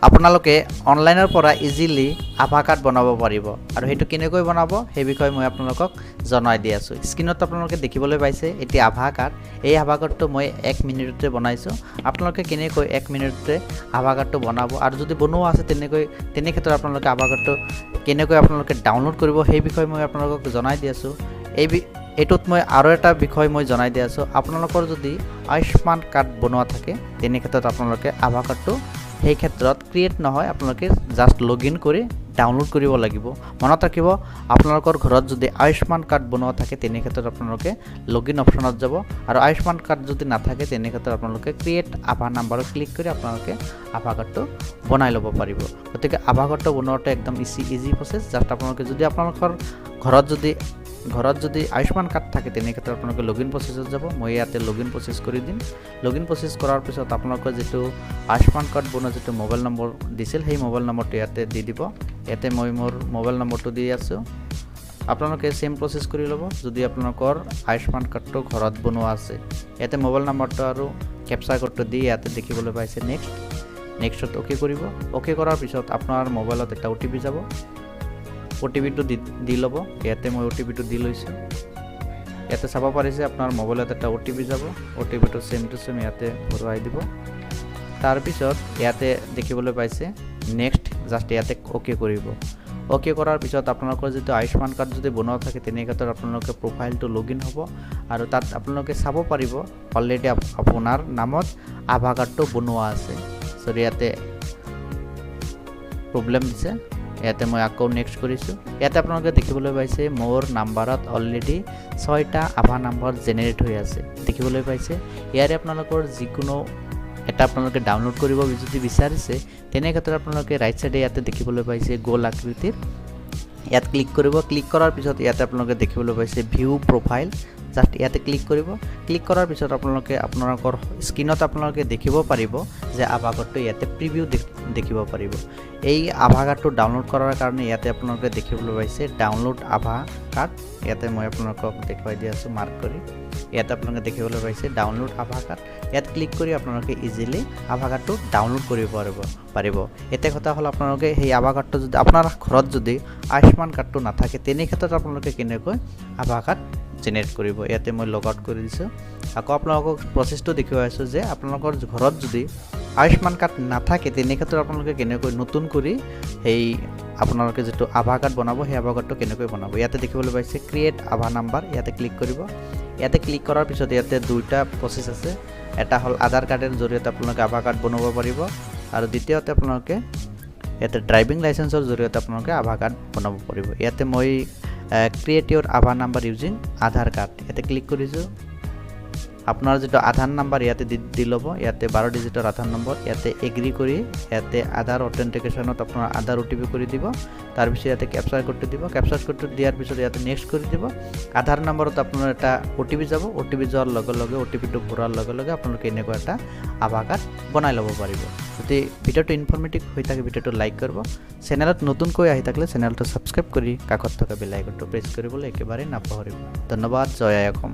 আপোনালোকে অনলাইনৰ পৰা ইজিলি আভা কাৰ্ড বনাব পাৰিব আৰু সেইটো কেনেকৈ বনাব সেই বিষয়ে মই আপোনালোকক জনাই দি আছোঁ। স্ক্ৰীনত আপোনালোকে দেখিবলৈ পাইছে এটি আভা কাৰ্ড। এই আভা কাৰ্ডটো মই 1 মিনিটতে বনাইছোঁ। আপোনালোকে কেনেকৈ 1 মিনিটতে আভা কাৰ্ডটো বনাব আৰু যদি বনোৱা আছে তেনে ক্ষেত্ৰত আপোনালোকে আভা কাৰ্ডটো কেনেকৈ আপোনালোকে ডাউনলোড কৰিব সেই বিষয়ে মই আপোনালোকক জনাই দি আছোঁ। এইটোত মই আৰু এটা বিষয় মই জনাই দি আছোঁ। আপোনালোকৰ যদি আয়ুষ্মান কাৰ্ড বনোৱা থাকে তেনে ক্ষেত্ৰত আপোনালোকে আভা কাৰ্ডটো সেই ক্ষেত্ৰত ক্ৰিয়েট নহয়, আপোনালোকে জাষ্ট লগইন কৰি ডাউনলোড কৰিব লাগিব। মনত ৰাখিব, আপোনালোকৰ ঘৰত যদি আয়ুষ্মান কাৰ্ড বনোৱা থাকে তেনে ক্ষেত্ৰত আপোনালোকে লগইন অপশ্যনত যাব আৰু আয়ুষ্মান কাৰ্ড যদি নাথাকে তেনে ক্ষেত্ৰত আপোনালোকে ক্ৰিয়েট আভা নাম্বাৰত ক্লিক কৰি আপোনালোকে আভা কাৰ্ডটো বনাই ল'ব পাৰিব। গতিকে আভা কাৰ্ডটো বনোৱাটো একদম ইজি প্ৰচেছ। জাষ্ট আপোনালোকে যদি আপোনালোকৰ ঘৰত যদি আয়ুষ্মান কাৰ্ড থাকে তেনে ক্ষেত্ৰত আপোনালোকে লগইন প্ৰচেছত যাব। মই ইয়াতে লগইন প্ৰচেছ কৰি দিম। লগইন প্ৰচেছ কৰাৰ পিছত আপোনালোকৰ যিটো আয়ুষ্মান কাৰ্ড বনোৱা যিটো মোবাইল নম্বৰ দিছিল সেই মোবাইল নম্বৰটো ইয়াতে দি দিব। ইয়াতে মই মোৰ মোবাইল নম্বৰটো দি আছোঁ। আপোনালোকে সেম প্ৰচেছ কৰি ল'ব যদি আপোনালোকৰ আয়ুষ্মান কাৰ্ডটো ঘৰত বনোৱা আছে। ইয়াতে মোবাইল নম্বৰটো আৰু কেপচাৰ কোডটো দি ইয়াতে দেখিবলৈ পাইছে নেক্সটত অ'কে কৰিব। অ'কে কৰাৰ পিছত আপোনাৰ মোবাইলত এটা OTP যাব। OTPটো দি ল'ব। ইয়াতে মই OTPটো দি লৈছোঁ। ইয়াতে চাব পাৰিছে আপোনাৰ মোবাইলত এটা OTP যাব। OTPটো সেম টু সেম ইয়াতে ভৰাই দিব। তাৰপিছত ইয়াতে দেখিবলৈ পাইছে নেক্সট, জাষ্ট ইয়াতে অ'কে কৰিব। অ'কে কৰাৰ পিছত আপোনালোকৰ যিটো আয়ুষ্মান কাৰ্ড যদি বনোৱা থাকে তেনে ক্ষেত্ৰত আপোনালোকে প্ৰফাইলটো লগইন হ'ব আৰু তাত আপোনালোকে চাব পাৰিব অলৰেডি আপোনাৰ নামত আভা কাৰ্ডটো বনোৱা আছে। সৰি ইয়াতে প্ৰব্লেম দিছে। ইয়াতে মই আকৌ নেক্সট কৰিছোঁ। ইয়াতে আপোনালোকে দেখিবলৈ পাইছে মোৰ নাম্বাৰত অলৰেডি 6টা আভা নাম্বাৰ জেনেৰেট হৈ আছে দেখিবলৈ পাইছে। ইয়াৰে আপোনালোকৰ যিকোনো এটা আপোনালোকে ডাউনলোড কৰিব যদি বিচাৰিছে তেনে ক্ষেত্ৰত আপোনালোকে ৰাইট সাইডে ইয়াতে দেখিবলৈ পাইছে গোল আকৃতিৰ, ইয়াত ক্লিক কৰিব। ক্লিক কৰাৰ পিছত ইয়াতে আপোনালোকে দেখিবলৈ পাইছে ভিউ প্ৰফাইল, জাষ্ট ইয়াতে ক্লিক কৰিব। ক্লিক কৰাৰ পিছত আপোনালোকে আপোনালোকৰ স্ক্ৰীনত আপোনালোকে দেখিব পাৰিব যে আভা কাৰ্ডটো ইয়াতে প্ৰিভিউ দেখিব পাৰিব। এই আভা কাৰ্ডটো ডাউনলোড কৰাৰ কাৰণে ইয়াতে আপোনালোকে দেখিবলৈ পাইছে ডাউনলোড আভা কাৰ্ড। ইয়াতে মই আপোনালোকক দেখুৱাই দি আছোঁ মাৰ্ক কৰি। ইয়াতে আপোনালোকে দেখিবলৈ পাইছে ডাউনলোড আভা কাৰ্ড। ইয়াত ক্লিক কৰি আপোনালোকে ইজিলি আভা কাৰ্ডটো ডাউনলোড কৰিব পাৰিব। এতিয়া কথা হ'ল আপোনালোকে সেই আভা কাৰ্ডটো যদি আপোনাৰ ঘৰত যদি আয়ুষ্মান কাৰ্ডটো নাথাকে তেনে ক্ষেত্ৰত আপোনালোকে কেনেকৈ আভা কাৰ্ড জেনেৰেট কৰিব। ইয়াতে মই লগ আউট কৰি দিছোঁ। আকৌ আপোনালোকক প্ৰচেছটো দেখুৱাই আছোঁ যে আপোনালোকৰ ঘৰত যদি আয়ুষ্মান কাৰ্ড নাথাকে তেনে ক্ষেত্ৰত আপোনালোকে কেনেকৈ নতুন কৰি সেই আপোনালোকে যিটো আভা কাৰ্ড বনাব সেই আভা কাৰ্ডটো কেনেকৈ বনাব। ইয়াতে দেখিবলৈ পাইছে ক্ৰিয়েট আভা নাম্বাৰ, ইয়াতে ক্লিক কৰিব। ইয়াতে ক্লিক কৰাৰ পিছত ইয়াতে দুটা প্ৰচেছ আছে। এটা হ'ল আধাৰ কাৰ্ডৰ জৰিয়তে আপোনালোকে আভা কাৰ্ড বনাব পাৰিব আৰু দ্বিতীয়তে আপোনালোকে ইয়াতে ড্ৰাইভিং লাইচেন্সৰ জৰিয়তে আপোনালোকে আভা কাৰ্ড বনাব পাৰিব। ইয়াতে মই ক্ৰিয়েট ইউৰ আভা নাম্বাৰ ইউজিং আধাৰ কাৰ্ড ইয়াতে ক্লিক কৰিছোঁ। আপোনাৰ যিটো আধাৰ নাম্বাৰ ইয়াতে দি ল'ব। ইয়াতে 12 ডিজিটৰ আধাৰ নম্বৰ ইয়াতে এগ্ৰি কৰি ইয়াতে আধাৰ অথেণ্টিকেশ্যনত আপোনাৰ আধাৰ OTP কৰি দিব। তাৰপিছত ইয়াতে কেপচাৰ কোডটো দিব। কেপচাৰ কোডটো দিয়াৰ পিছত ইয়াতে নেক্সট কৰি দিব। আধাৰ নম্বৰত আপোনাৰ এটা OTP যাব। OTP যোৱাৰ লগে লগে OTPটো ভৰাৰ লগে লগে আপোনালোকে এনেকুৱা এটা আভা কাৰ্ড বনাই ল'ব পাৰিব। যদি ভিডিঅ'টো ইনফৰ্মেটিভ হৈ থাকে ভিডিঅ'টো লাইক কৰিব। চেনেলত নতুনকৈ আহি থাকিলে চেনেলটো ছাবস্ক্ৰাইব কৰি কাষত থকা বেল আইকনটো প্ৰেছ কৰিবলৈ একেবাৰে নাপাহৰিব। ধন্যবাদ। জয় আই অসম।